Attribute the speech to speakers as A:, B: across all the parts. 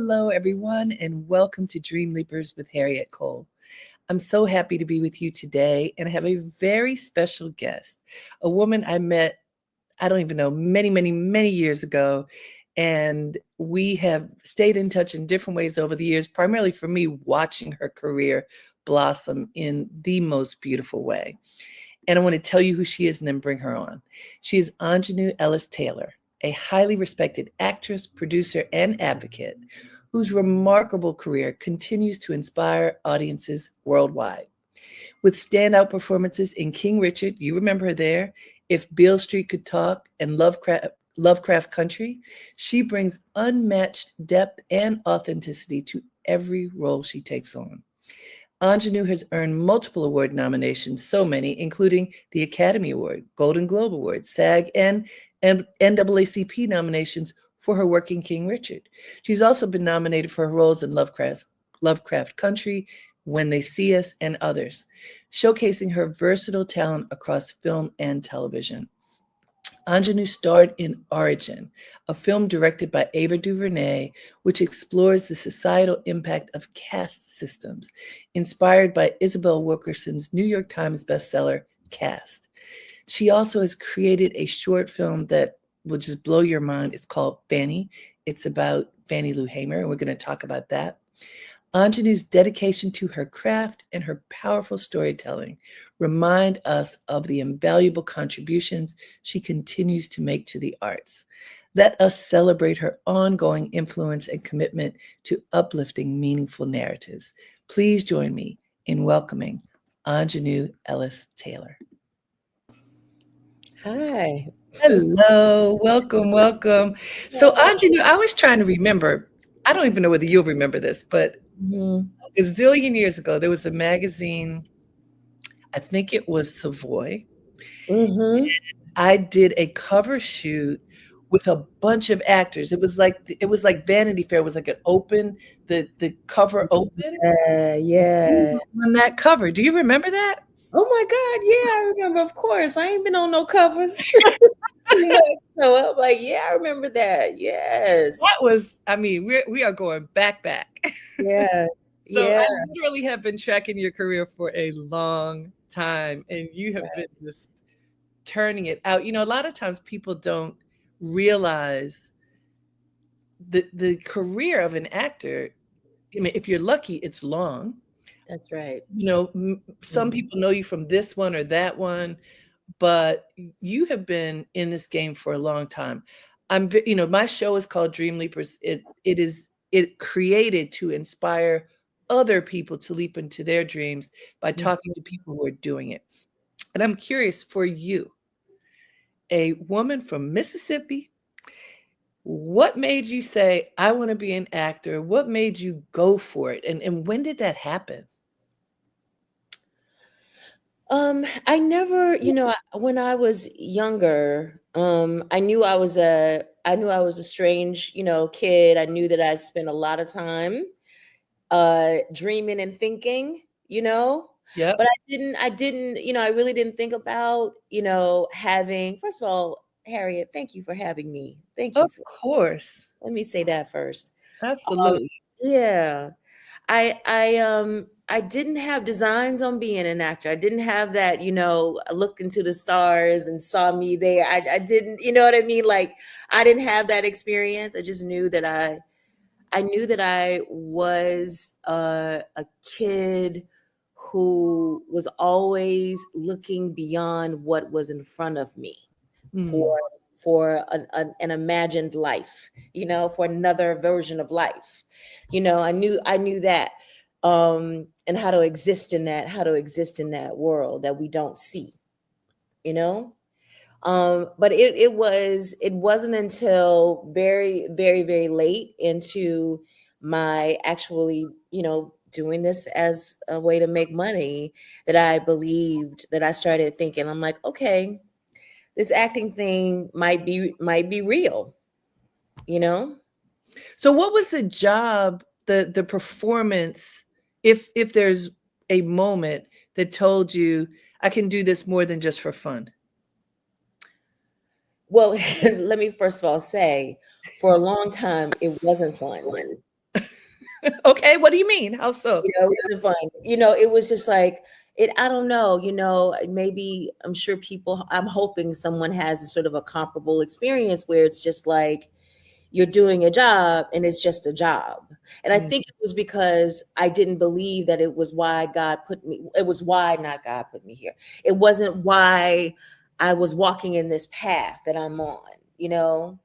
A: Hello, everyone, and welcome to Dreamleapers with Harriette Cole. I'm so happy to be with you today, and I have a very special guest, a woman I met, I don't even know, many, many, many years ago. And we have stayed in touch in different ways over the years, primarily for me watching her career blossom in the most beautiful way. And I want to tell you who she is and then bring her on. She is Aunjanue Ellis-Taylor, a highly respected actress, producer, and advocate whose remarkable career continues to inspire audiences worldwide. With standout performances in King Richard, you remember her there, If Beale Street Could Talk, and Lovecraft Country, she brings unmatched depth and authenticity to every role she takes on. Aunjanue has earned multiple award nominations, so many, including the Academy Award, Golden Globe Award, SAG, and NAACP nominations for her work in King Richard. She's also been nominated for her roles in Lovecraft Country, When They See Us, and others, showcasing her versatile talent across film and television. Aunjanue starred in Origin, a film directed by Ava DuVernay, which explores the societal impact of caste systems, inspired by Isabel Wilkerson's New York Times bestseller, Caste. She also has created a short film that will just blow your mind. It's called Fanny. It's about Fannie Lou Hamer, and we're going to talk about that. Aunjanue's dedication to her craft and her powerful storytelling remind us of the invaluable contributions she continues to make to the arts. Let us celebrate her ongoing influence and commitment to uplifting meaningful narratives. Please join me in welcoming Aunjanue Ellis-Taylor.
B: Hi.
A: Hello, welcome, welcome. So, Aunjanue, I was trying to remember, I don't even know whether you'll remember this, but a gazillion years ago, there was a magazine, I think it was Savoy.
B: Mm-hmm.
A: I did a cover shoot with a bunch of actors. It was like Vanity Fair. It was like the cover open. You
B: Yeah.
A: were on that cover. Do you remember that?
B: Oh my God. Yeah, I remember. Of course. I ain't been on no covers too much. So I'm like, yeah, I remember that. Yes.
A: That was, I mean, we are going back.
B: Yeah.
A: So
B: Yeah.
A: I literally have been tracking your career for a long time, and you have been just turning it out. A lot of times people don't realize the career of an actor. I mean, if you're lucky, it's long.
B: That's right.
A: Some people know you from this one or that one, but you have been in this game for a long time. My show is called Dreamleapers. It created to inspire other people to leap into their dreams by talking to people who are doing it. And I'm curious for you, a woman from Mississippi, what made you say, I want to be an actor? What made you go for it? And when did that happen?
B: I never, when I was younger, I knew I was a strange, kid. I knew that I spent a lot of time dreaming and thinking,
A: Yep.
B: but I didn't, I really didn't think about, having, first of all, Harriet, thank you for having me. Thank you
A: Of
B: for,
A: course.
B: let me say that first. Um,
A: Absolutely.
B: yeah. I didn't have designs on being an actor. I didn't have that, I looked into the stars and saw me there. I didn't, you know what I mean? Like I didn't have that experience. I just knew that I knew that I was a kid who was always looking beyond what was in front of me for
A: Mm.
B: an imagined life, for another version of life. I knew that, and how to exist in that world that we don't see, you know. But it wasn't until very, very, very late into my actually, doing this as a way to make money that I believed, that I started thinking, I'm like, okay, this acting thing might be real, you know?
A: So what was the job, the performance, if there's a moment that told you I can do this more than just for fun?
B: Well, let me first of all say, for a long time, it wasn't fun.
A: Okay, what do you mean? How so?
B: It wasn't fun. It was just like it. I don't know. Maybe I'm sure people. I'm hoping someone has a sort of a comparable experience where it's just like you're doing a job and it's just a job. And I
A: Mm,
B: think it was because I didn't believe that it was why God put me. It was why not God put me here. It wasn't why I was walking in this path that I'm on. You know,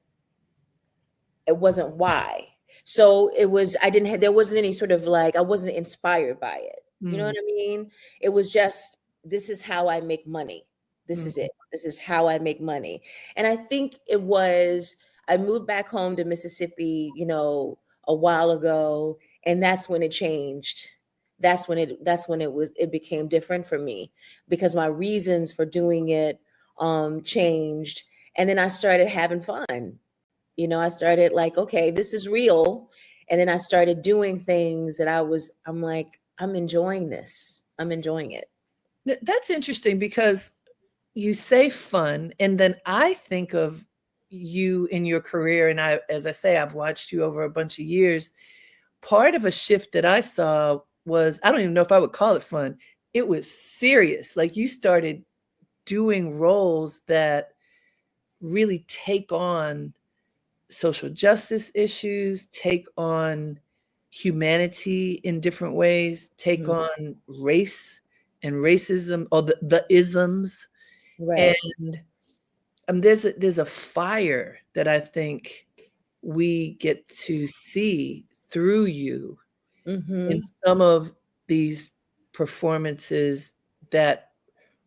B: it wasn't why. So it was, I didn't have, there wasn't any sort of like, I wasn't inspired by it. You know
A: mm,
B: what I mean? It was just, this is how I make money. This is
A: mm.
B: it. This is how I make money. And I think it was, I moved back home to Mississippi, a while ago, and that's when it changed. It became different for me because my reasons for doing it changed. And then I started having fun. I started like, okay, this is real. And then I started doing things that I'm like, I'm enjoying this. I'm enjoying it.
A: That's interesting because you say fun, and then I think of you in your career, and as I say, I've watched you over a bunch of years. Part of a shift that I saw was, I don't even know if I would call it fun. It was serious. Like you started doing roles that really take on social justice issues, take on humanity in different ways, take
B: Mhm.
A: on race and racism, or the isms.
B: Right.
A: And there's a fire that I think we get to see through you in
B: Mm-hmm.
A: some of these performances that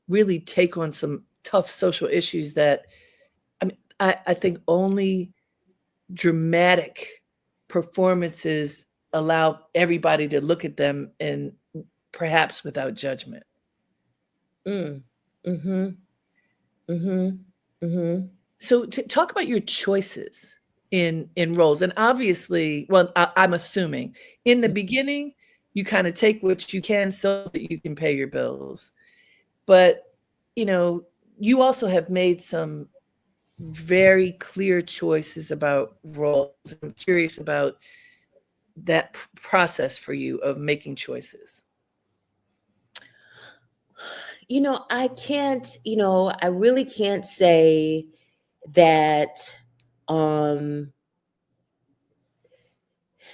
A: really take on some tough social issues that, I mean, I think only dramatic performances allow everybody to look at them and perhaps without judgment.
B: Mm. Mm-hmm. Mm-hmm. Mm-hmm.
A: So to talk about your choices in roles, and obviously, well, I'm assuming in the beginning you kind of take what you can so that you can pay your bills, but you know you also have made some very clear choices about roles. I'm curious about that process for you of making choices.
B: I really can't say that, um,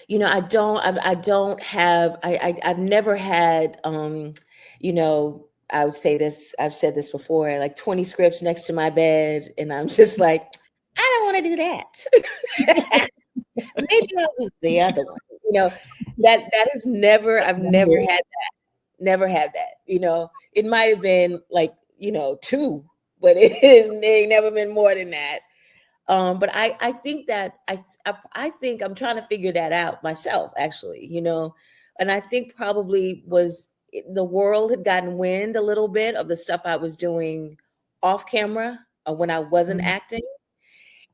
B: I don't have, I've never had, I would say this, I've said this before, like 20 scripts next to my bed. And I'm just like, I don't want to do that. Maybe I'll do the other one. That is never, I've never had that. It might have been like, two, but it ain't never been more than that. But I think that I think I'm trying to figure that out myself, actually, and I think probably the world had gotten wind a little bit of the stuff I was doing off camera when I wasn't
A: Mhm.
B: acting.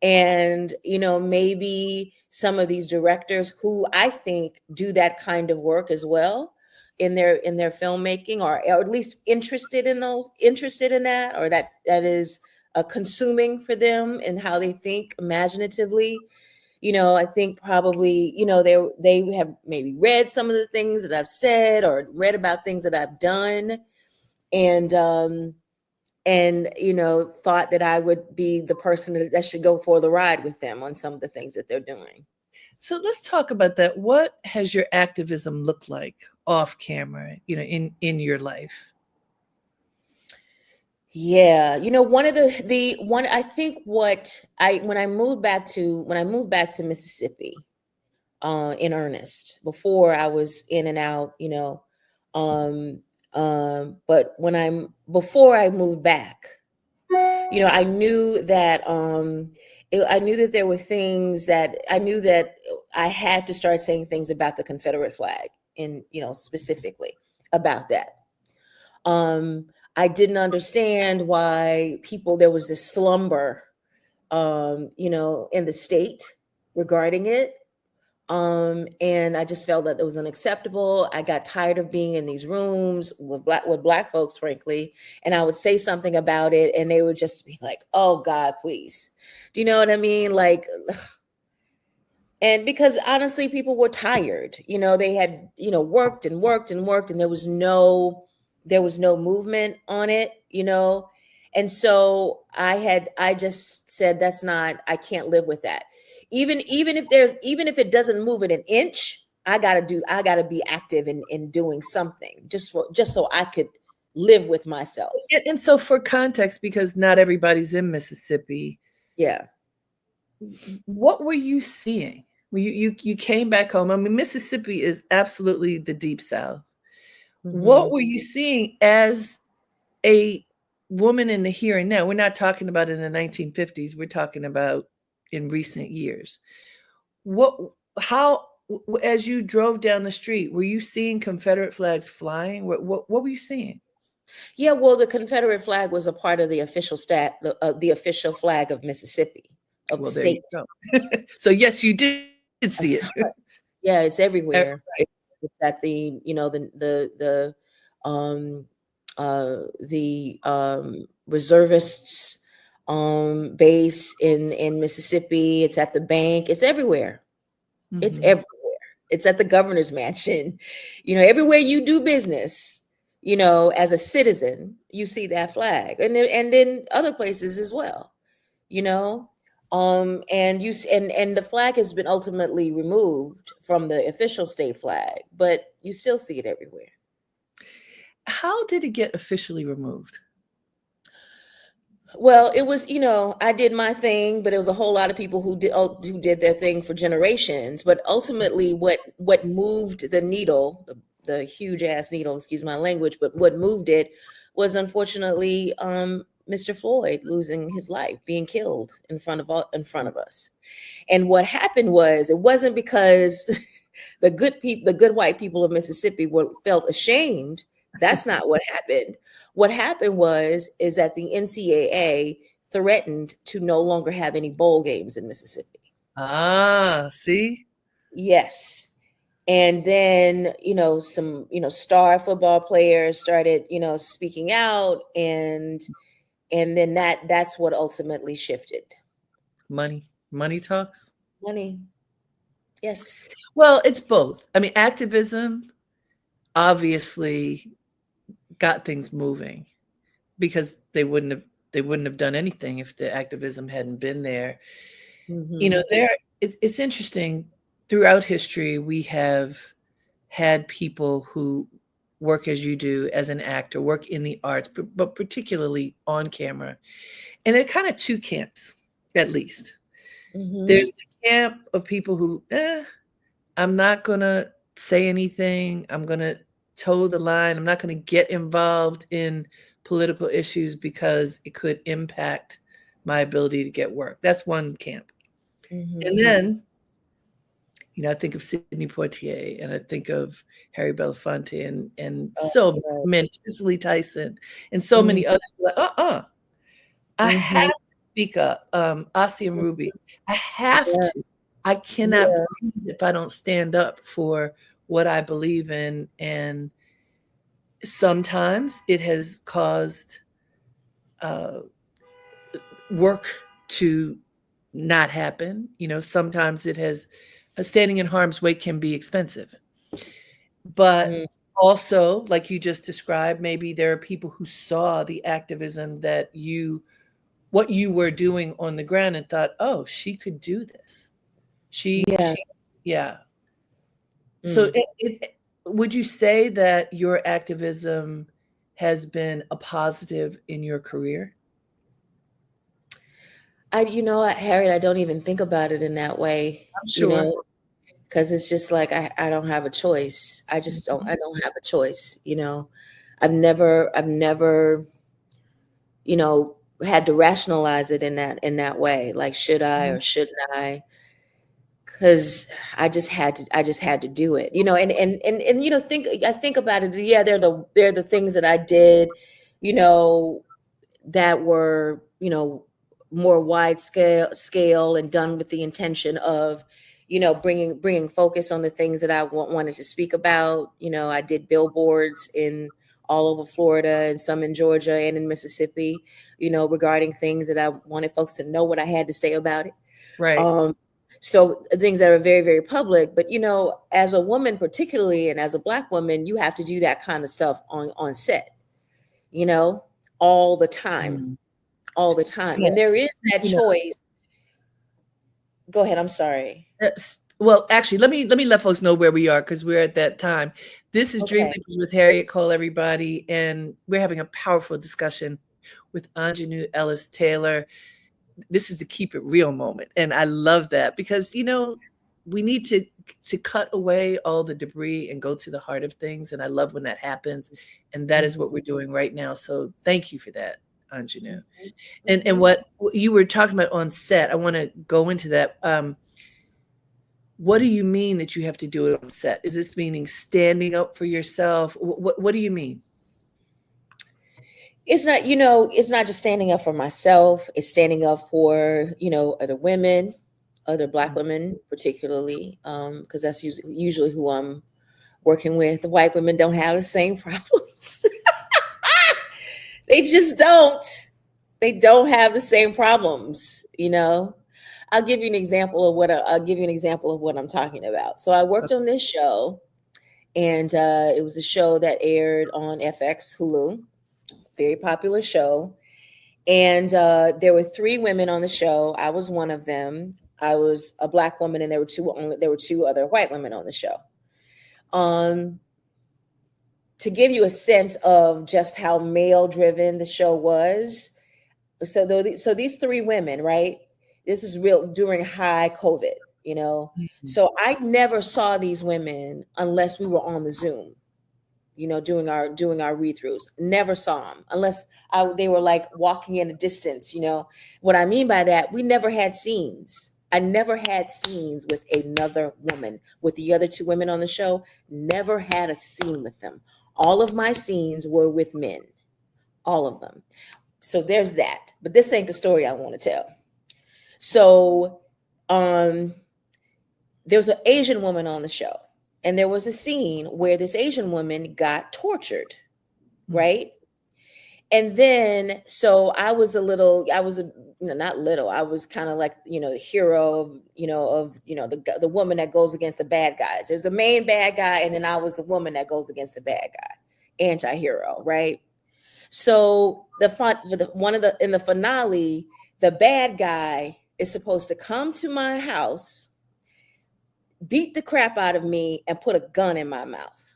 B: And maybe some of these directors who I think do that kind of work as well in their filmmaking, or at least interested in that, or that is consuming for them and how they think imaginatively. I think probably they have maybe read some of the things that I've said or read about things that I've done, and thought that I would be the person that should go for the ride with them on some of the things that they're doing.
A: So let's talk about that. What has your activism looked like off camera, in your life?
B: Yeah, one of the one I think what I when I moved back to Mississippi, in earnest. Before I was in and out, um, but before I moved back, I knew that I knew that there were things that I knew that I had to start saying things about the Confederate flag, and specifically about that. Um, I didn't understand why there was this slumber, in the state regarding it. And I just felt that it was unacceptable. I got tired of being in these rooms with black folks, frankly, and I would say something about it, and they would just be like, "Oh God, please." Do you know what I mean? Like, And because honestly, people were tired. They had, worked and worked and worked, and there was no movement on it. And so I just said, that's not, I can't live with that. Even if it doesn't move it an inch, I gotta be active in doing something, just so I could live with myself.
A: And so for context, because not everybody's in Mississippi,
B: Yeah.
A: what were you seeing? You came back home. I mean, Mississippi is absolutely the deep South.
B: Hmm.
A: What were you seeing as a woman in the here and now? We're not talking about in the 1950s. We're talking about in recent years. What, how, as you drove down the street, were you seeing Confederate flags flying? What were you seeing?
B: Yeah, well, the Confederate flag was a part of the official flag of Mississippi, of the
A: Well, there you
B: state.
A: go. So yes, you did see
B: I
A: it.
B: saw it. Yeah, it's
A: Ev-
B: everywhere. It's at um reservists base in Mississippi. It's at the bank. It's everywhere. It's
A: Mhm.
B: everywhere. It's at the governor's mansion. Everywhere you do business, as a citizen, you see that flag, and then other places as well. You know, and the flag has been ultimately removed from the official state flag, but you still see it everywhere.
A: How did it get officially removed?
B: Well, it was, I did my thing, but it was a whole lot of people who did their thing for generations. But ultimately, what moved the needle, the huge ass needle, excuse my language, but what moved it was unfortunately Mr. Floyd losing his life, being killed in front of us. And what happened was, it wasn't because the good white people of Mississippi felt ashamed. That's not what happened. What happened is that the NCAA threatened to no longer have any bowl games in Mississippi.
A: Ah, see?
B: Yes. And then, some, star football players started, speaking out, and then that's what ultimately shifted.
A: Money. Money talks.
B: Money. Yes.
A: Well, it's both. I mean, activism obviously got things moving because they wouldn't have done anything if the activism hadn't been there. You know,
B: Hmm.
A: there it's interesting. Throughout history, we have had people who work as you do as an actor, work in the arts, but particularly on camera. And there are kind of two camps, at least.
B: Hmm.
A: There's the camp of people who, I'm not gonna say anything. I'm gonna toe the line. I'm not gonna get involved in political issues because it could impact my ability to get work. That's one camp. And
B: Hmm.
A: then, I think of Sidney Poitier and I think of Harry Belafonte and
B: Oh,
A: so
B: right.
A: many, Cicely Tyson, and so
B: Hmm.
A: many others. Like, I have
B: Hmm.
A: to speak up. Asim Ruby, I have
B: Yeah.
A: to. I cannot
B: Yeah.
A: breathe if I don't stand up for what I believe in. And sometimes it has caused uh, work to not happen. Sometimes it has, standing in harm's way can be expensive. But
B: Mm.
A: also, like you just described, maybe there are people who saw the activism that what you were doing on the ground and thought, oh, she could do this.
B: Yeah.
A: Yeah. So
B: Mm.
A: would you say that your activism has been a positive in your career?
B: Harriet, I don't even think about it in that way,
A: I'm sure.
B: because it's just like I don't have a choice.
A: Mhm.
B: I don't have a choice. I've never, you know, had to rationalize it in that way. Like, should I
A: Mhm.
B: or shouldn't I? Because I just had to do it. I think about it. Yeah, they're the things that I did, you know, that were, more wide scale and done with the intention of, bringing focus on the things that I wanted to speak about. I did billboards in all over Florida, and some in Georgia and in Mississippi, regarding things that I wanted folks to know what I had to say about it.
A: Right.
B: um So things that are very, very public. But as a woman, particularly, and as a Black woman, you have to do that kind of stuff on set, you know, all the time,
A: Mm.
B: all the time.
A: Yeah.
B: And there is that
A: Speaking of,
B: choice. Go ahead. I'm sorry.
A: well, actually, let me let folks know where we are because we're at that time. This is Dream
B: Okay.
A: Leapers with Harriette Cole, everybody, and we're having a powerful discussion with Aunjanue Ellis-Taylor. This is the keep it real moment, and I love that because we need to cut away all the debris and go to the heart of things, and I love when that happens, and that is what we're doing right now. So thank you for that, Aunjanue. And what you were talking about on set, I want to go into that. What do you mean that you have to do it on set? Is this meaning standing up for yourself? What do you mean?
B: It's not, it's not just standing up for myself. It's standing up for, other women, other Black women, particularly, because that's usually who I'm working with. The white women don't have the same problems. They just don't. They don't have the same problems. I'll give you an example of what I'm talking about. So I worked on this show, and it was a show that aired on FX Hulu, very popular show. And there were 3 women on the show. I was one of them. I was a Black woman, and there were 2 other white women on the show. To give you a sense of just how male driven the show was. So these 3 women, right? This is real during high COVID, So I never saw these women unless we were on the Zoom, doing our read-throughs. Never saw them unless they were like walking in a distance. What I mean by that, we never had scenes. I never had scenes with another woman. With the other 2 women on the show, never had a scene with them. All of my scenes were with men, all of them. So there's that. But this ain't the story I want to tell. So there was an Asian woman on the show, and there was a scene where this Asian woman got tortured, right? And then, so I was not little, I was kind of like, the hero of, the woman that goes against the bad guys. There's a main bad guy, and then I was the woman that goes against the bad guy, anti-hero, right? So in the finale, the bad guy is supposed to come to my house, beat the crap out of me, and put a gun in my mouth.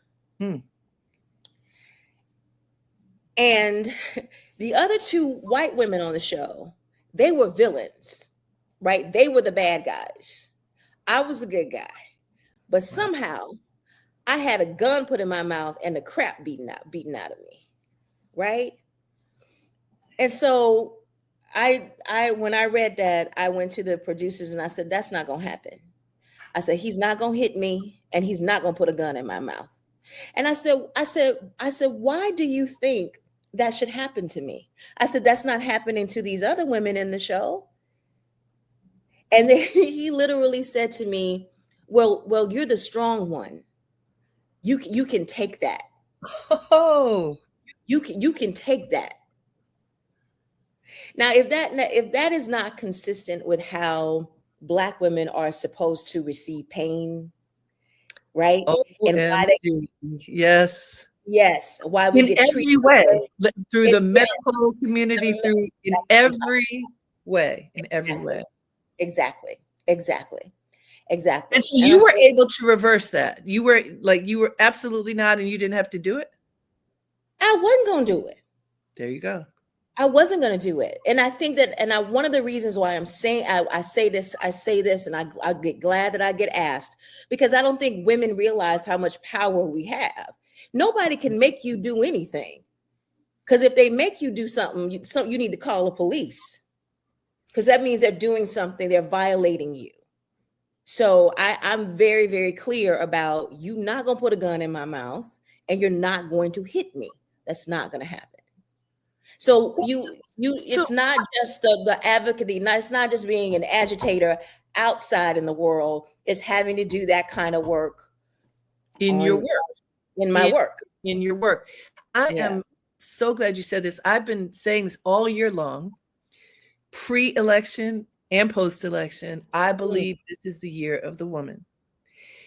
B: And the other 2 white women on the show, they were villains, right? They were the bad guys. I was the good guy. But somehow I had a gun put in my mouth and the crap beaten out of me, right? And so when I read that, I went to the producers and I said, that's not going to happen. I said, he's not going to hit me, and he's not going to put a gun in my mouth. And I said, why do you think that should happen to me? I said, that's not happening to these other women in the show. And then he literally said to me, well, you're the strong one. You can take that.
A: Oh,
B: you can take that. Now, if that is not consistent with how Black women are supposed to receive pain, right? And why
A: yes,
B: why we get treated
A: every way, through the medical community, in every way.
B: Exactly.
A: And so you were able to reverse that. You were absolutely not, and you didn't have to do it.
B: I wasn't going to do it.
A: There you go.
B: I wasn't going to do it. And I think that, one of the reasons why I'm saying, I say this, and I get glad that I get asked, because I don't think women realize how much power we have. Nobody can make you do anything. Because if they make you do something, you need to call the police. Because that means they're doing something, they're violating you. So I'm very, very clear about, you not going to put a gun in my mouth, and you're not going to hit me. That's not going to happen. So it's not just the advocate. It's not just being an agitator outside in the world. It's having to do that kind of work
A: in your work,
B: in my work.
A: In your work. I am so glad you said this. I've been saying this all year long. Pre-election, and post-election, I
B: Mm,
A: believe this is the year of the woman.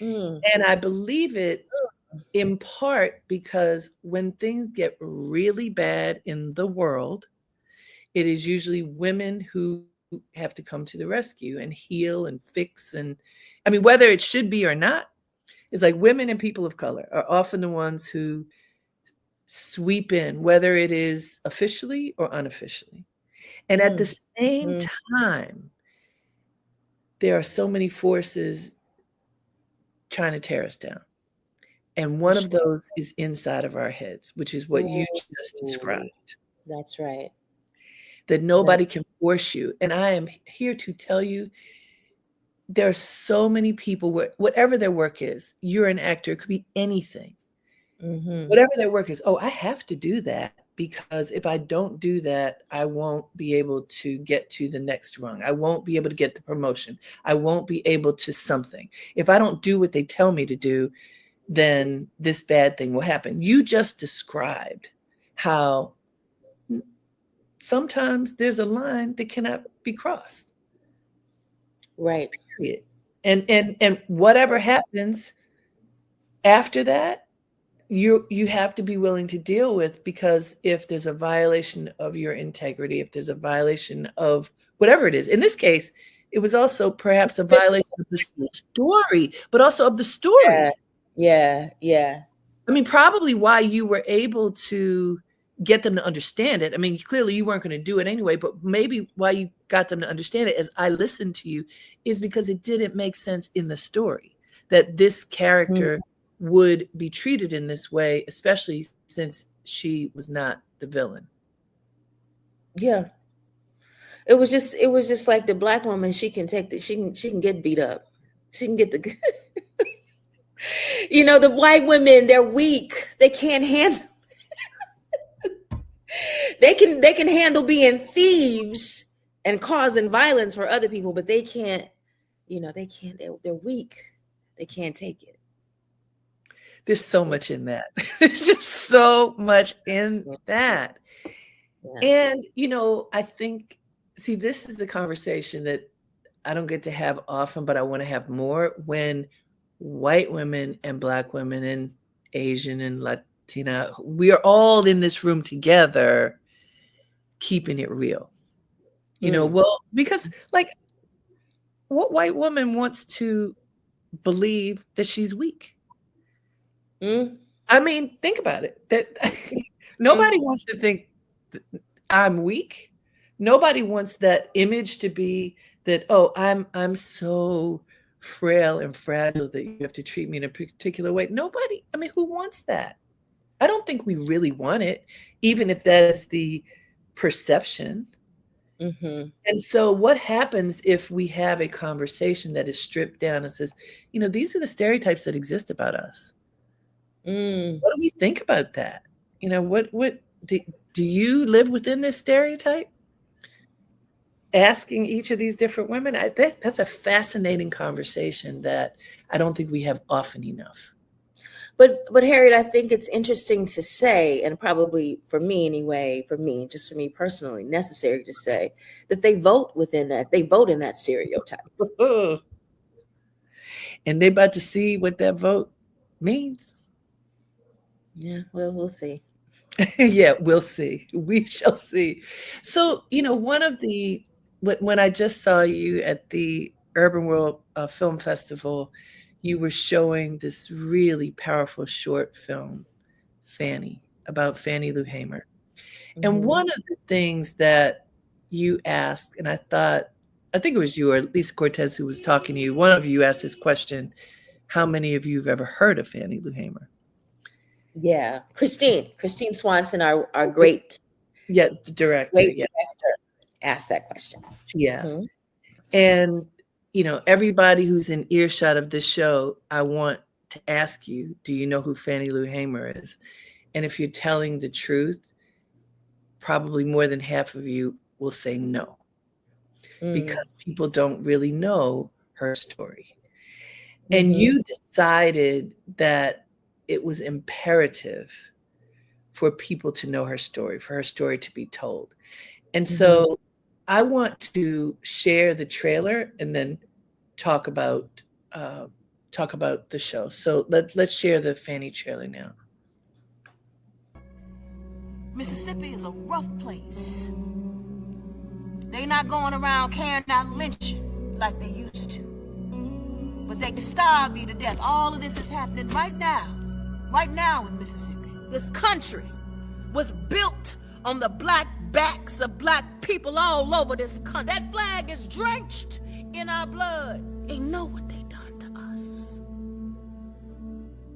B: mm,
A: And I believe it in part because when things get really bad in the world, it is usually women who have to come to the rescue and heal and fix. And I mean, whether it should be or not, it's like women and people of color are often the ones who sweep in, whether it is officially or unofficially. And at the
B: mm,
A: same
B: mm.
A: time, there are so many forces trying to tear us down. And
B: For
A: one of
B: sure.
A: those is inside of our heads, which is what you just
B: Ooh,
A: described,
B: that's right.
A: that
B: That.
A: nobody can force you. And I am here to tell you there are so many people where whatever their work is, you're an actor, it could be anything.
B: Mm-hmm.
A: Whatever their work is, oh, I have to do that because if I don't do that, I won't be able to get to the next rung. I won't be able to get the promotion. I won't be able to something. If I don't do what they tell me to do, then this bad thing will happen. You just described how sometimes there's a line that cannot be crossed.
B: Right.
A: Period. And whatever happens after that, you have to be willing to deal with, because if there's a violation of your integrity, if there's a violation of whatever it is, in this case, it was also perhaps a
B: This-
A: violation of the story, but also of the
B: Yeah.
A: story.
B: Yeah. Yeah.
A: I mean, probably why you were able to get them to understand it. I mean, clearly you weren't going to do it anyway, but maybe why you got them to understand it as I listened to you is because it didn't make sense in the story that this
B: Mm,
A: character would be treated in this way, especially since she was not the villain.
B: yeah. It was just like the black woman. She can take the. She can get beat up. She can get the. The white women. They're weak. They can't handle. They can handle being thieves and causing violence for other people, but they can't. They can't. They're weak. They can't take it.
A: There's so much in that. There's just so much in
B: Yeah.
A: that.
B: Yeah.
A: And, I think, see, this is the conversation that I don't get to have often, but I want to have more when white women and black women and Asian and Latina, we are all in this room together, keeping it real.
B: Mm,
A: Well, because like what white woman wants to believe that she's weak?
B: mm,
A: I mean, think about it. That
B: mm.
A: nobody wants to think I'm weak. Nobody wants that image to be that, oh, I'm so frail and fragile that you have to treat me in a particular way. Nobody, I mean, who wants that? I don't think we really want it, even if that is the perception.
B: Mm-hmm.
A: And so what happens if we have a conversation that is stripped down and says, these are the stereotypes that exist about us.
B: Mm.
A: What do we think about that? What do you live within this stereotype? Asking each of these different women, that's a fascinating conversation that I don't think we have often enough.
B: But Harriet, I think it's interesting to say, and probably for me anyway, just for me personally, necessary to say that they vote within that. They vote in that stereotype.
A: And they're about to see what that vote means.
B: Yeah, well, we'll see.
A: Yeah, we'll see. We shall see. So, one of the when I just saw you at the Urban World Film Festival, you were showing this really powerful short film, Fanny, about Fannie Lou Hamer. And
B: Hmm.
A: one of the things that you asked, and I think it was you or Lisa Cortez who was talking to you, one of you asked this question, how many of you have ever heard of Fannie Lou Hamer?
B: Yeah, Christine Swanson, our great
A: Yeah, the director,
B: great
A: yeah,
B: director, asked that question.
A: she asked.
B: Hmm.
A: And, everybody who's in earshot of this show, I want to ask you, do you know who Fannie Lou Hamer is? And if you're telling the truth, probably more than half of you will say no,
B: Mm.
A: because people don't really know her story. And
B: Hmm.
A: you decided that it was imperative for people to know her story, for her story to be told. And
B: Hmm.
A: so I want to share the trailer and then talk about uh, the show. So let's share the Fanny trailer now.
C: Mississippi is a rough place. They not going around carrying out lynching like they used to. But they can starve you to death. All of this is happening right now in Mississippi. This country was built on the black backs of black people all over this country. That flag is drenched in our blood. They know what they done to us.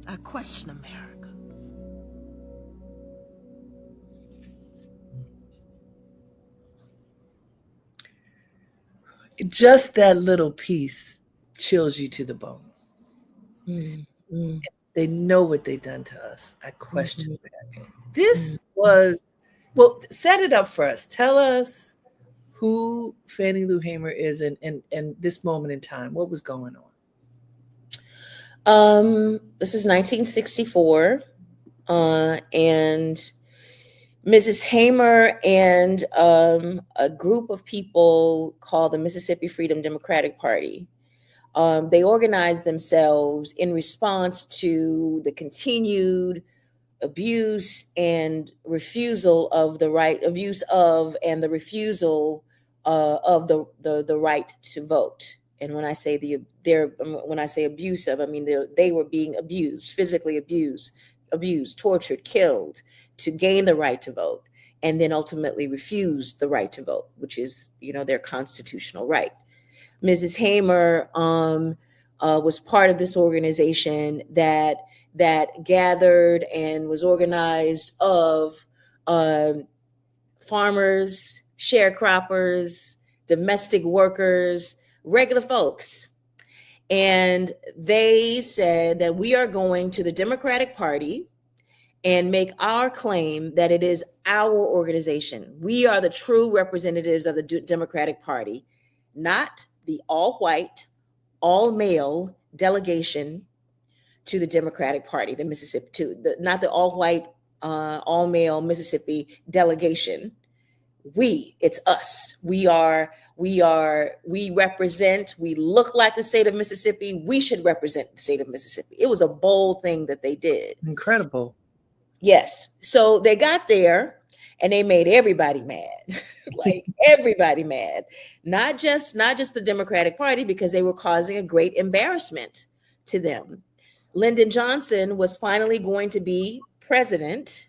C: I question America.
A: Just that little piece chills you to the bone.
B: Mm-hmm.
A: They know what they done to us. I question America. This
B: Mm-hmm.
A: was, well, set it up for us. Tell us who Fannie Lou Hamer is and this moment in time. What was going
B: on? This is 1964, and Mrs. Hamer and a group of people called the Mississippi Freedom Democratic Party. They organized themselves in response to the continued abuse and refusal of the right, abuse of and the refusal of the right to vote. And when I say when I say abusive, I mean they were being abused, physically abused, tortured, killed to gain the right to vote, and then ultimately refused the right to vote, which is, their constitutional right. Mrs. Hamer was part of this organization that gathered and was organized of farmers, sharecroppers, domestic workers, regular folks. And they said that we are going to the Democratic Party and make our claim that it is our organization. We are the true representatives of the Democratic Party, not the all-white, all-male delegation to the Democratic Party, the Mississippi, not the all-white, all-male Mississippi delegation. It's us. We represent, we look like the state of Mississippi. We should represent the state of Mississippi. It was a bold thing that they did.
A: Incredible.
B: Yes. So they got there and they made everybody mad. Like everybody mad. Not just the Democratic Party, because they were causing a great embarrassment to them. Lyndon Johnson was finally going to be president,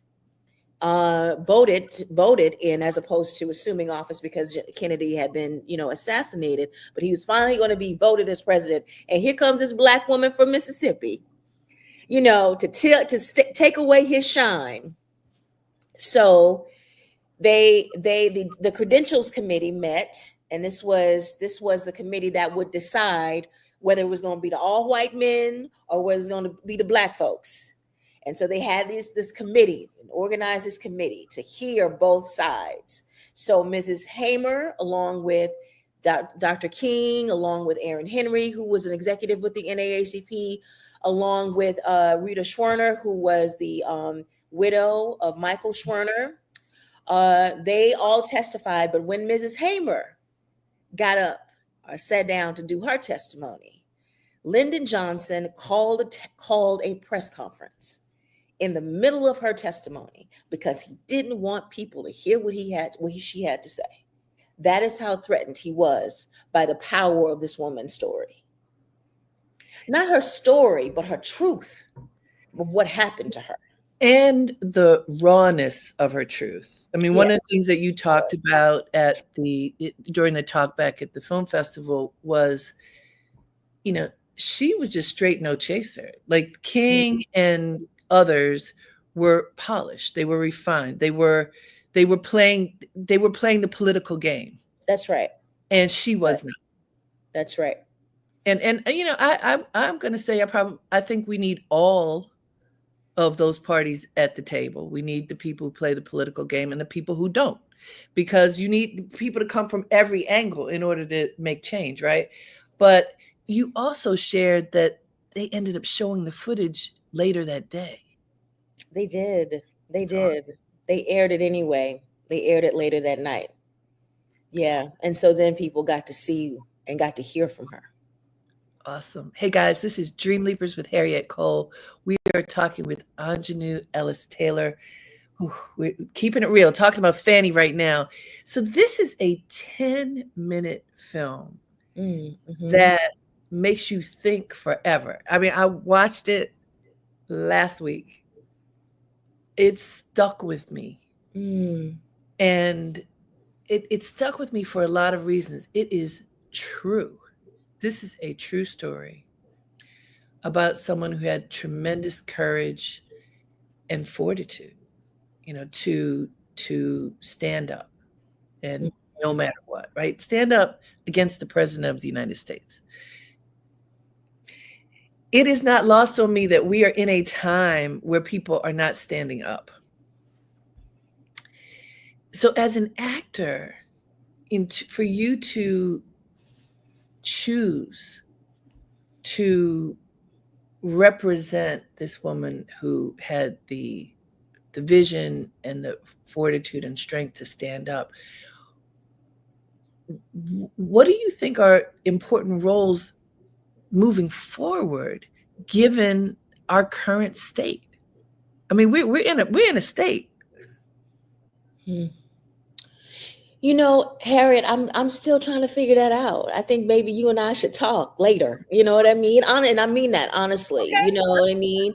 B: voted in, as opposed to assuming office because Kennedy had been, assassinated, but he was finally going to be voted as president. And here comes this black woman from Mississippi, to take away his shine. So the credentials committee met, and this was the committee that would decide whether it was going to be the all white men or whether it was going to be the black folks. And so they had this committee, organized this committee to hear both sides. So Mrs. Hamer, along with Dr. King, along with Aaron Henry, who was an executive with the NAACP, along with Rita Schwerner, who was the widow of Michael Schwerner. They all testified, but when Mrs. Hamer got up or sat down to do her testimony, Lyndon Johnson called a press conference in the middle of her testimony because he didn't want people to hear what she had to say. That is how threatened he was by the power of this woman's story. Not her story, but her truth of what happened to her.
A: And the rawness of her truth. I mean, one of the things that you talked about during the talk back at the film festival was, she was just straight no chaser. Like King and others were polished. They were refined. They were playing the political game.
B: That's right.
A: And she was not.
B: That's right.
A: And I'm going to say I think we need all of those parties at the table. We need the people who play the political game and the people who don't, because you need people to come from every angle in order to make change, right? But you also shared that they ended up showing the footage later that day.
B: They did. They aired it anyway. They aired it later that night. Yeah. And so then people got to see and got to hear from her.
A: Awesome. Hey guys, this is Dreamleapers with Harriette Cole. We are talking with Aunjanue Ellis-Taylor. We're keeping it real, talking about Fanny right now. So this is a 10-minute film that makes you think forever. I mean, I watched it last week. It stuck with me. And it stuck with me for a lot of reasons. It is true. This is a true story about someone who had tremendous courage and fortitude, to stand up, and no matter what, right? Stand up against the president of the United States. It is not lost on me that we are in a time where people are not standing up. So as an actor, for you to choose to represent this woman who had the vision and the fortitude and strength to stand up, what do you think are important roles moving forward, given our current state? I mean, we're in a state.
B: Harriet, I'm still trying to figure that out. I think maybe you and I should talk later. You know what I mean? And I mean that honestly.
A: Okay.
B: You know what I mean?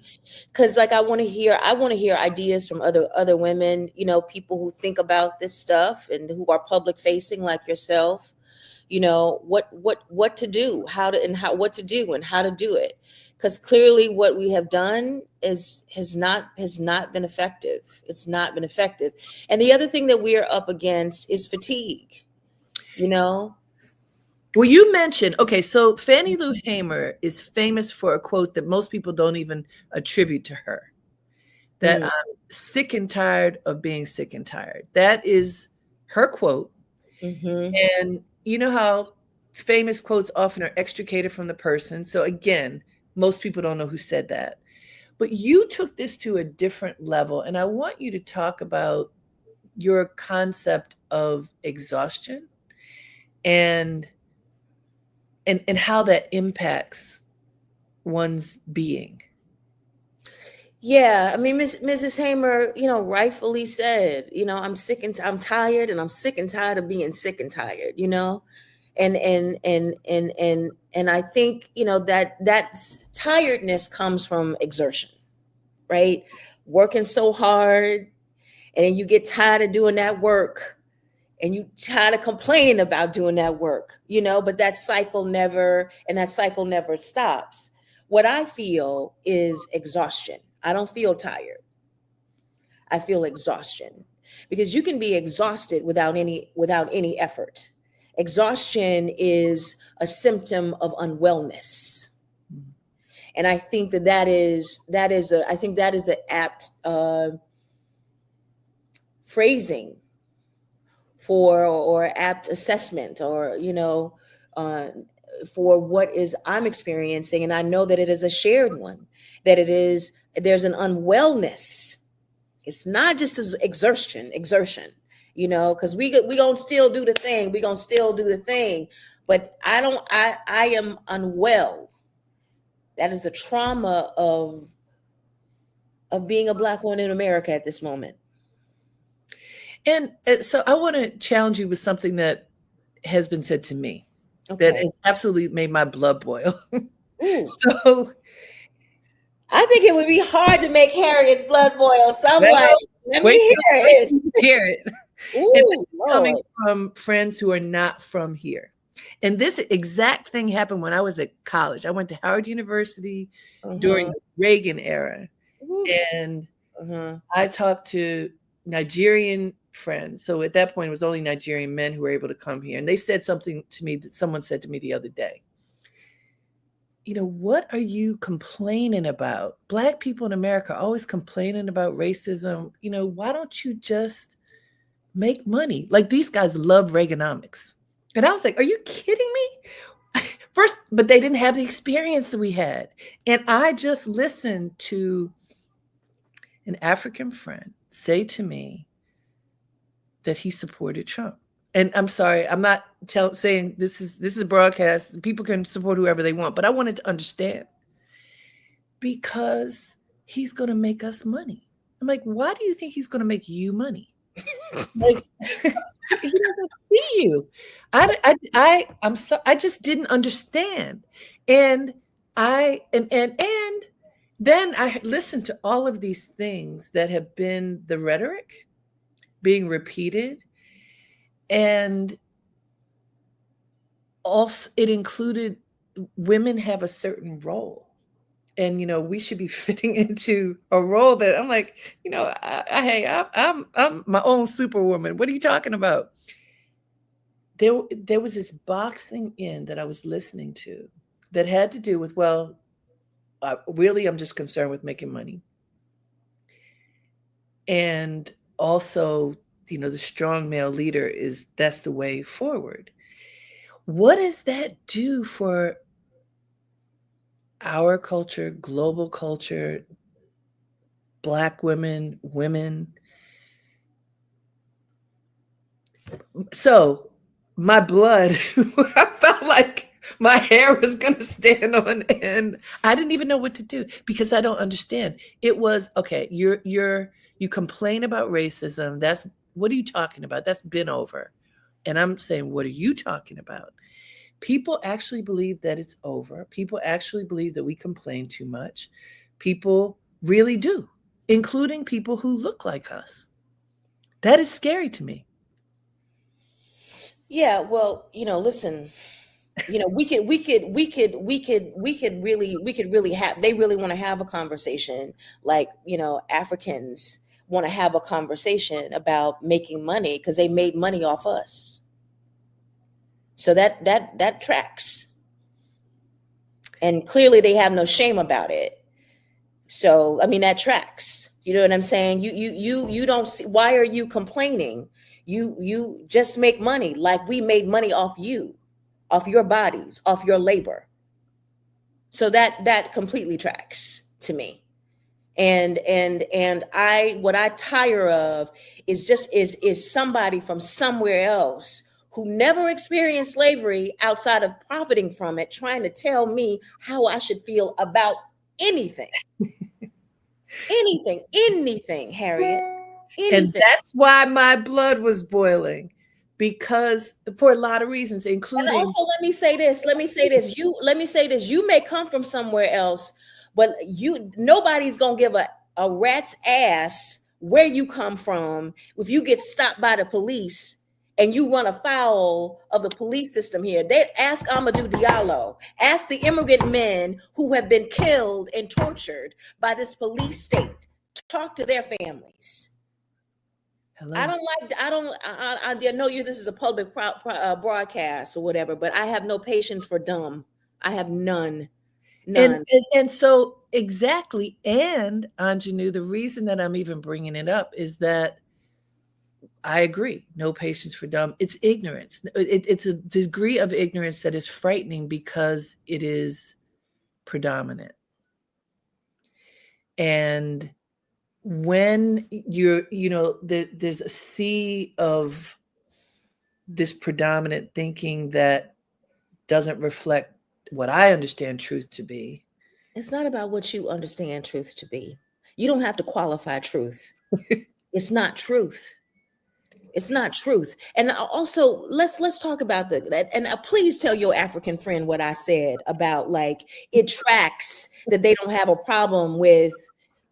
B: Because I want to hear ideas from other women. People who think about this stuff and who are public facing like yourself. What to do, what to do and how to do it. Because clearly what we have done has not been effective. It's not been effective. And the other thing that we are up against is fatigue. Well,
A: you mentioned, okay, so Fannie Lou Hamer is famous for a quote that most people don't even attribute to her, that I'm sick and tired of being sick and tired. That is her quote. And you know how famous quotes often are extricated from the person. So again, most people don't know who said that. But you took this to a different level. And I want you to talk about your concept of exhaustion and how that impacts one's being.
B: Yeah, I mean, Mrs. Hamer, rightfully said, I'm tired, and I'm sick and tired of being sick and tired, and I think, that tiredness comes from exertion, right? Working so hard, and then you get tired of doing that work, and you tired of complaining about doing that work, but that cycle never stops. What I feel is exhaustion. I don't feel tired. I feel exhaustion, because you can be exhausted without any effort. Exhaustion is a symptom of unwellness. And I think that is the apt phrasing or apt assessment, or for what is I'm experiencing. And I know that it is a shared one, that there's an unwellness. It's not just as exertion, because we gonna still do the thing, but I am unwell. That is a trauma of being a Black woman in America at this moment.
A: And so I want to challenge you with something that has been said to me that has absolutely made my blood boil. So
B: I think it would be hard to make Harriet's blood boil. So I'm like, let me
A: hear it. And coming from friends who are not from here. And this exact thing happened when I was at college. I went to Howard University during the Reagan era. And I talked to Nigerian friends. So at that point, it was only Nigerian men who were able to come here. And they said something to me that someone said to me the other day. What are you complaining about? Black people in America are always complaining about racism. Why don't you just make money? Like, these guys love Reaganomics. And I was like, are you kidding me? First, but they didn't have the experience that we had. And I just listened to an African friend say to me that he supported Trump. and I'm sorry, I'm not saying this is a broadcast. People can support whoever they want, but I wanted to understand, because he's going to make us money. I'm like, why do you think he's going to make you money? Like, he doesn't see you. I just didn't understand. And then I listened to all of these things that have been the rhetoric being repeated. And also it included women have a certain role. And, we should be fitting into a role that I'm like, hey, I'm my own superwoman. What are you talking about? There was this boxing in that I was listening to that had to do with, well, really, I'm just concerned with making money. And also, the strong male leader that's the way forward. What does that do for our culture, global culture, Black women? So my blood, I felt like my hair was going to stand on end. I didn't even know what to do because I don't understand. It was, okay, you complain about racism. What are you talking about? That's been over. And I'm saying, what are you talking about? People actually believe that it's over. People actually believe that we complain too much. People really do, including people who look like us. That is scary to me.
B: Yeah, well, listen, we could really have, they really want to have a conversation, like, Africans want to have a conversation about making money because they made money off us. So that tracks. And clearly they have no shame about it. So, I mean, that tracks. You know what I'm saying? You don't see, why are you complaining? You just make money like we made money off you, off your bodies, off your labor. So that completely tracks to me. And what I tire of is somebody from somewhere else who never experienced slavery outside of profiting from it, trying to tell me how I should feel about anything. anything, Harriette. Anything.
A: And that's why my blood was boiling, because for a lot of reasons, including.
B: And also, let me say this. You may come from somewhere else, but nobody's gonna give a rat's ass where you come from if you get stopped by the police and you run afoul of the police system here. They ask Amadou Diallo, ask the immigrant men who have been killed and tortured by this police state. Talk to their families. Hello. I know this is a public broadcast or whatever, but I have no patience for dumb. I have none.
A: And so exactly. And Aunjanue, the reason that I'm even bringing it up is that I agree. No patience for dumb. It's ignorance. It's a degree of ignorance that is frightening because it is predominant. And when there's a sea of this predominant thinking that doesn't reflect what I understand truth to be.
B: It's not about what you understand truth to be. You don't have to qualify truth. It's not truth. It's not truth. And also, let's talk about that. And please tell your African friend what I said about, like, it tracks that they don't have a problem with,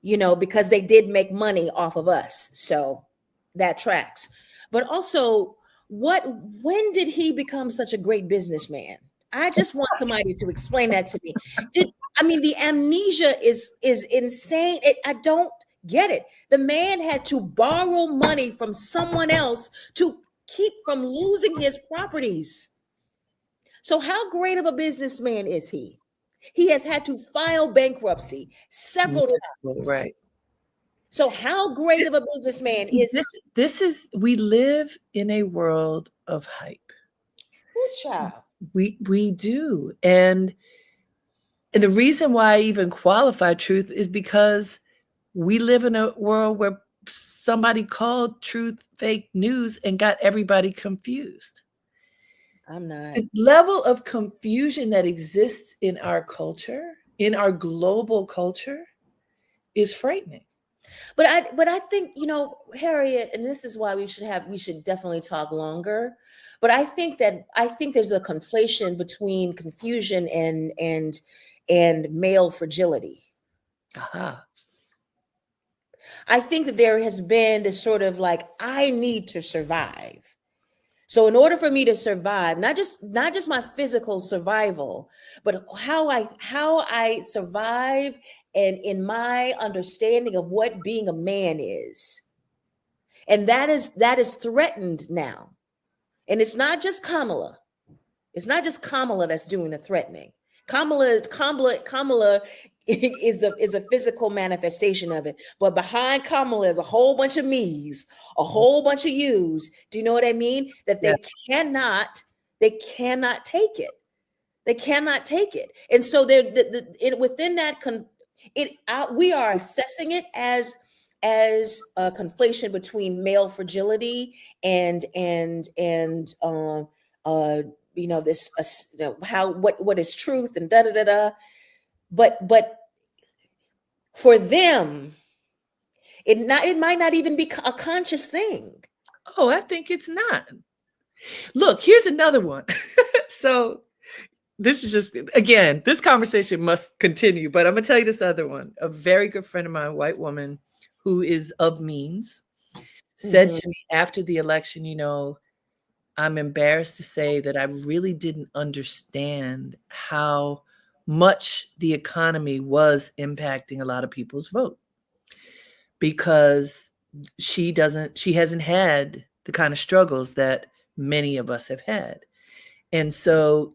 B: because they did make money off of us. So that tracks. But also, when did he become such a great businessman? I just want somebody to explain that to me. The amnesia is insane. I don't get it. The man had to borrow money from someone else to keep from losing his properties. So how great of a businessman is he? He has had to file bankruptcy several times.
A: Right.
B: So how great of a businessman is
A: this? We live in a world of hype.
B: Good child.
A: We do. And the reason why I even qualify truth is because we live in a world where somebody called truth fake news and got everybody confused.
B: I'm not.
A: The level of confusion that exists in our culture, in our global culture, is frightening.
B: But I think, Harriet, and this is why we should definitely talk longer. But I think there's a conflation between confusion and male fragility.
A: Aha.
B: I think that there has been this sort of like, I need to survive. So in order for me to survive, not just my physical survival, but how I survive and in my understanding of what being a man is. And that is threatened now. And it's not just Kamala. It's not just Kamala that's doing the threatening. Kamala is a physical manifestation of it. But behind Kamala is a whole bunch of me's, a whole bunch of yous. Do you know what I mean? That they cannot take it. They cannot take it. And so within that, we are assessing it as a conflation between male fragility and this what is truth and da da da da. But for them, it might not even be a conscious thing.
A: Oh, I think it's not. Look, here's another one. So this is just, again, this conversation must continue, but I'm going to tell you this other one. A very good friend of mine, a white woman who is of means, said to me after the election, I'm embarrassed to say that I really didn't understand how much the economy was impacting a lot of people's vote, because she hasn't had the kind of struggles that many of us have had. And so,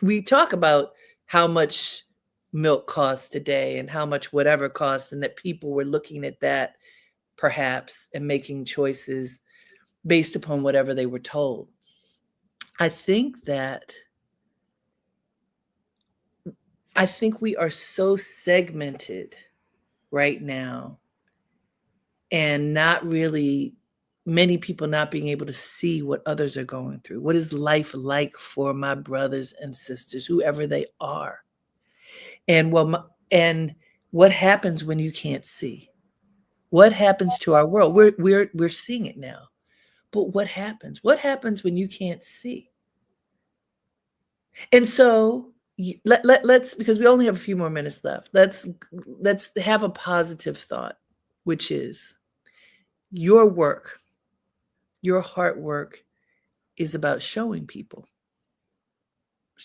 A: we talk about how much milk costs today and how much whatever costs, and that people were looking at that perhaps and making choices based upon whatever they were told. I think we are so segmented right now, and not really many people not being able to see what others are going through. What is life like for my brothers and sisters, whoever they are? And what happens when you can't see? What happens to our world? We're seeing it now. But what happens? What happens when you can't see? And so let's, because we only have a few more minutes left, let's have a positive thought, which is your work, your heart work is about showing people,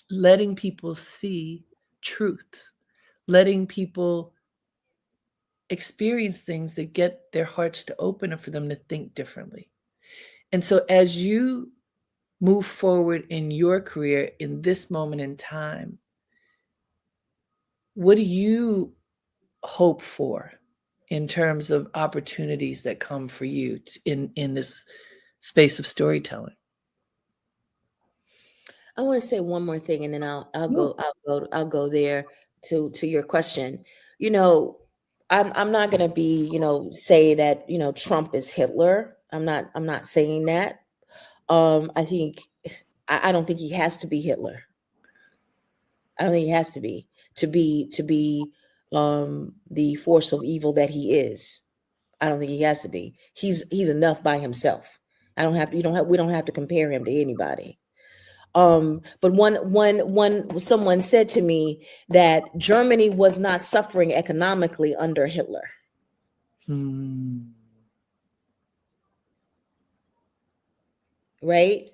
A: letting people see truths, letting people experience things that get their hearts to open and for them to think differently. And so as you move forward in your career in this moment in time, what do you hope for in terms of opportunities that come for you in this space of storytelling?
B: I want to say one more thing, and then I'll go there to your question. I'm not going to be, say that, Trump is Hitler. I'm not saying that. I don't think he has to be Hitler. I don't think he has to be the force of evil that he is. I don't think he has to be. He's enough by himself. We don't have to compare him to anybody. But someone said to me that Germany was not suffering economically under Hitler. Right?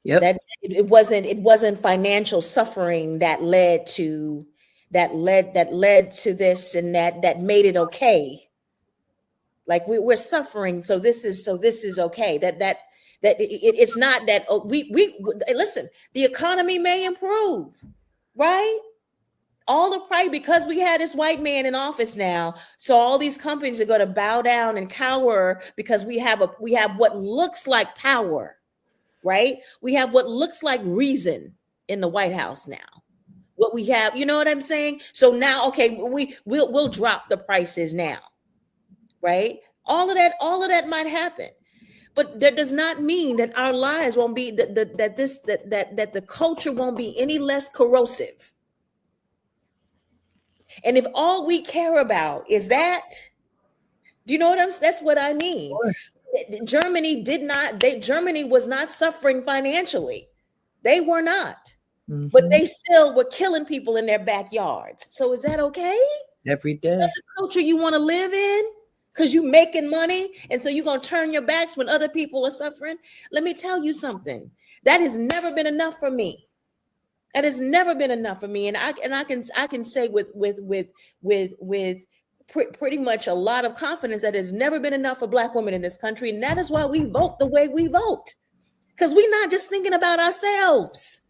A: Yep.
B: That it wasn't financial suffering that led to this, and that made it okay. Like we're suffering, so this is okay. It's not that we listen. The economy may improve, right? All the price, because we had this white man in office now, so all these companies are going to bow down and cower because we have what looks like power, right? We have what looks like reason in the White House now. What we have, you know what I'm saying? So now, okay, we'll drop the prices now, right? All of that might happen. But that does not mean that our lives won't be that the culture won't be any less corrosive. And if all we care about is that, do you know what that's what I mean?
A: Of course.
B: Germany was not suffering financially. They were not.
A: Mm-hmm.
B: But they still were killing people in their backyards. So is that okay?
A: Every day.
B: That's the culture you want to live in? Because you making money, and so you're gonna turn your backs when other people are suffering. Let me tell you something. That has never been enough for me. That has never been enough for me. And I can say with pretty much a lot of confidence that has never been enough for Black women in this country. And that is why we vote the way we vote. Because we're not just thinking about ourselves.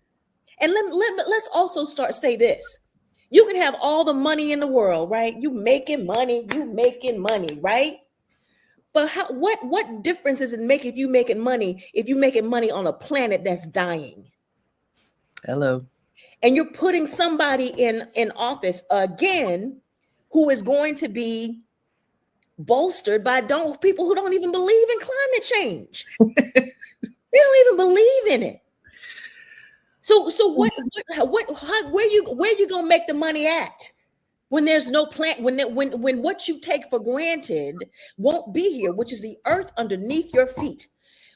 B: And let's also say this. You can have all the money in the world, right? You making money, right? But what difference does it make if you're making money on a planet that's dying?
A: Hello.
B: And you're putting somebody in office again who is going to be bolstered by people who don't even believe in climate change. They don't even believe in it. So where you gonna make the money at when there's no plan, when what you take for granted won't be here, which is the earth underneath your feet.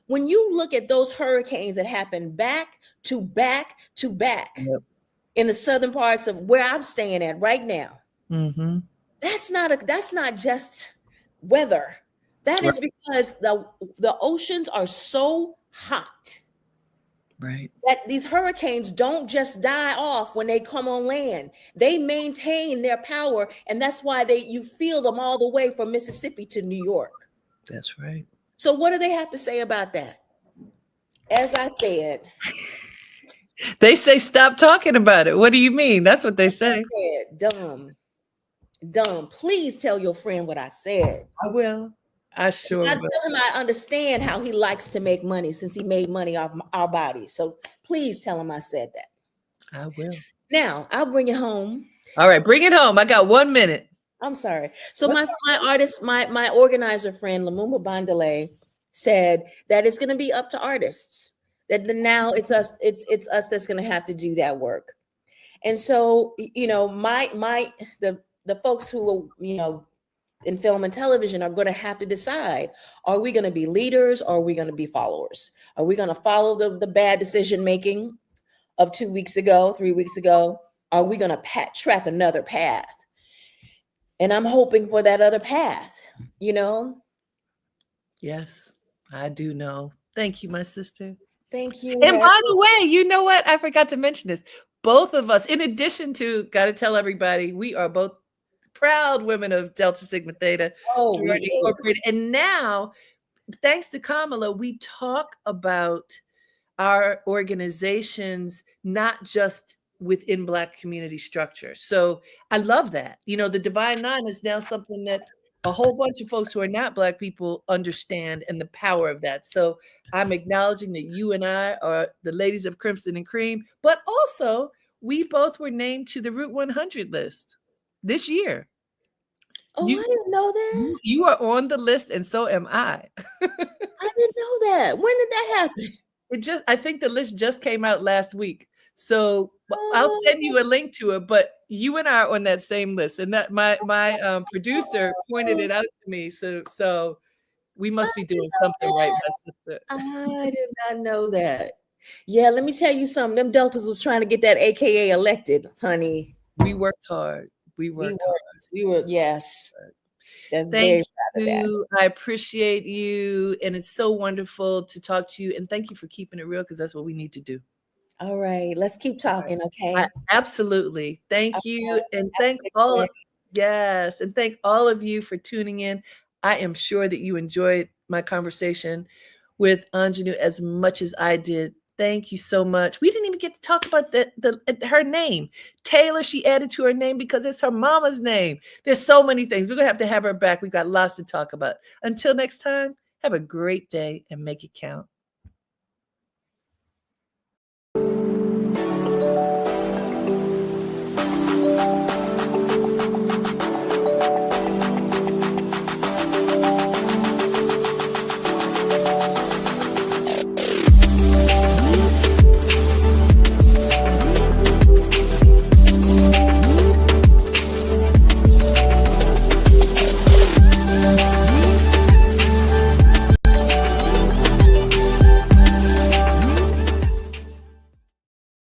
B: When you look at those hurricanes that happen back to back to back
A: Yep.
B: in the southern parts of where I'm staying at right now,
A: Mm-hmm.
B: that's not just weather. That is because the oceans are so hot.
A: Right.
B: That these hurricanes don't just die off when they come on land. They maintain their power, and that's why you feel them all the way from Mississippi to New York.
A: That's right.
B: So what do they have to say about that? As I said,
A: they say stop talking about it. What do you mean? That's what they say.
B: Dumb. Please tell your friend what I said.
A: I will. I sure will.
B: I tell him I understand how he likes to make money since he made money off our bodies. So please tell him I said that.
A: I will.
B: Now I'll bring it home.
A: All right, bring it home. I got 1 minute.
B: I'm sorry. So my organizer friend Lumumba Bandele said that it's going to be up to artists. That now it's us that's going to have to do that work. And so the folks who in film and television are going to have to decide, are we going to be leaders or are we going to be followers? Are we going to follow the bad decision making of 2 weeks ago, 3 weeks ago? Are we going to track another path? And I'm hoping for that other path,
A: Yes, I do know. Thank you, my sister.
B: Thank you.
A: And by the way, you know what? I forgot to mention this. Both of us, in addition to, got to tell everybody, we are both proud women of Delta Sigma Theta Sorority Incorporated. And now, thanks to Kamala, we talk about our organizations, not just within Black community structure. So I love that. The Divine Nine is now something that a whole bunch of folks who are not Black people understand, and the power of that. So I'm acknowledging that you and I are the ladies of Crimson and Cream, but also we both were named to the Route 100 list this year.
B: Oh, I didn't know that.
A: You are on the list, and so am I.
B: I didn't know that. When did that happen?
A: I think the list just came out last week. So I'll send you a link to it, but you and I are on that same list. And that my producer pointed it out to me. So we must be doing something right, my sister.
B: I did not know that. Yeah, let me tell you something. Them Deltas was trying to get that AKA elected, honey.
A: We worked hard. We were,
B: yes. That's
A: thank you. I appreciate you. And it's so wonderful to talk to you. And thank you for keeping it real, because that's what we need to do.
B: All right. Let's keep talking, okay?
A: Absolutely. Thank you. And thank all of you for tuning in. I am sure that you enjoyed my conversation with Aunjanue as much as I did. Thank you so much. We didn't even get to talk about her name. Taylor, she added to her name because it's her mama's name. There's so many things. We're going to have her back. We've got lots to talk about. Until next time, have a great day and make it count.